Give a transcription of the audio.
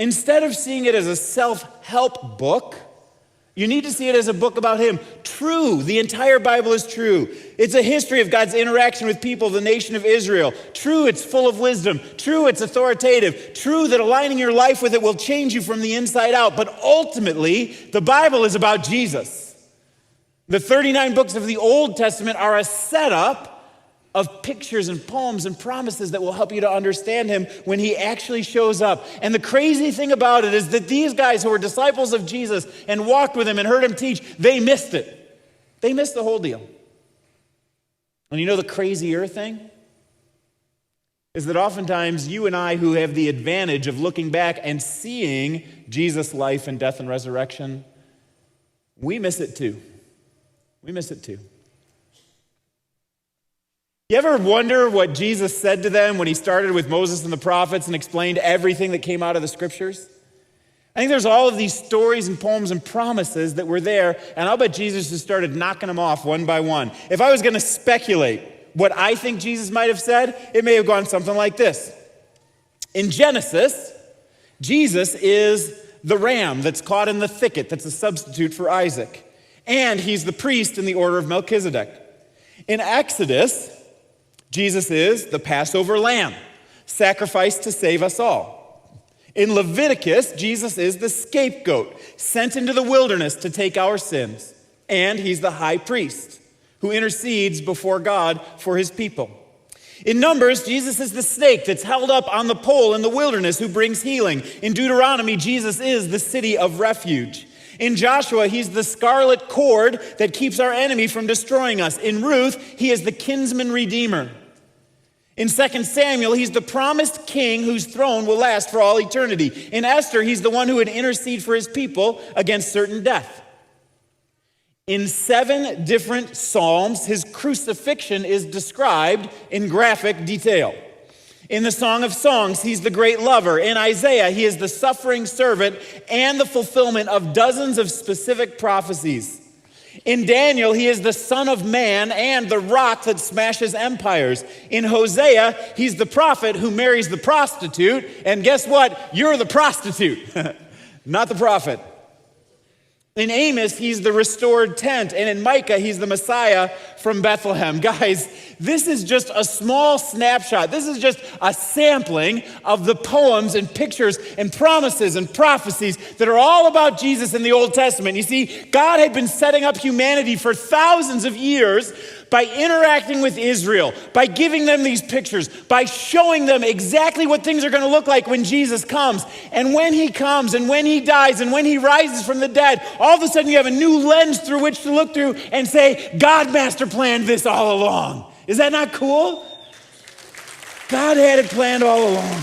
Instead of seeing it as a self-help book, you need to see it as a book about him. True, the entire Bible is true. It's a history of God's interaction with people, the nation of Israel. True, it's full of wisdom. True, it's authoritative. True, that aligning your life with it will change you from the inside out. But ultimately, the Bible is about Jesus. The 39 books of the Old Testament are a setup of pictures and poems and promises that will help you to understand him when he actually shows up. And the crazy thing about it is that these guys who were disciples of Jesus and walked with him and heard him teach, they missed it. They missed the whole deal. And you know the crazier thing? Is that oftentimes you and I, who have the advantage of looking back and seeing Jesus' life and death and resurrection, we miss it too. We miss it too. You ever wonder what Jesus said to them when he started with Moses and the prophets and explained everything that came out of the scriptures? I think there's all of these stories and poems and promises that were there, and I'll bet Jesus just started knocking them off one by one. If I was going to speculate what I think Jesus might have said, it may have gone something like this. In Genesis, Jesus is the ram that's caught in the thicket that's a substitute for Isaac, and he's the priest in the order of Melchizedek. In Exodus, Jesus is the Passover lamb, sacrificed to save us all. In Leviticus, Jesus is the scapegoat, sent into the wilderness to take our sins. And he's the high priest who intercedes before God for his people. In Numbers, Jesus is the snake that's held up on the pole in the wilderness who brings healing. In Deuteronomy, Jesus is the city of refuge. In Joshua, he's the scarlet cord that keeps our enemy from destroying us. In Ruth, he is the kinsman redeemer. In 2 Samuel, he's the promised king whose throne will last for all eternity. In Esther, he's the one who would intercede for his people against certain death. In 7 different Psalms, his crucifixion is described in graphic detail. In the Song of Songs, he's the great lover. In Isaiah, he is the suffering servant and the fulfillment of dozens of specific prophecies. In Daniel, he is the Son of Man and the rock that smashes empires. In Hosea, he's the prophet who marries the prostitute. And guess what? You're the prostitute, not the prophet. In Amos, he's the restored tent. And in Micah, he's the Messiah from Bethlehem. Guys, this is just a small snapshot. This is just a sampling of the poems and pictures and promises and prophecies that are all about Jesus in the Old Testament. You see, God had been setting up humanity for thousands of years by interacting with Israel, by giving them these pictures, by showing them exactly what things are going to look like when Jesus comes. And when he comes, and when he dies, and when he rises from the dead, all of a sudden you have a new lens through which to look through and say, God master planned this all along. Is that not cool? God had it planned all along.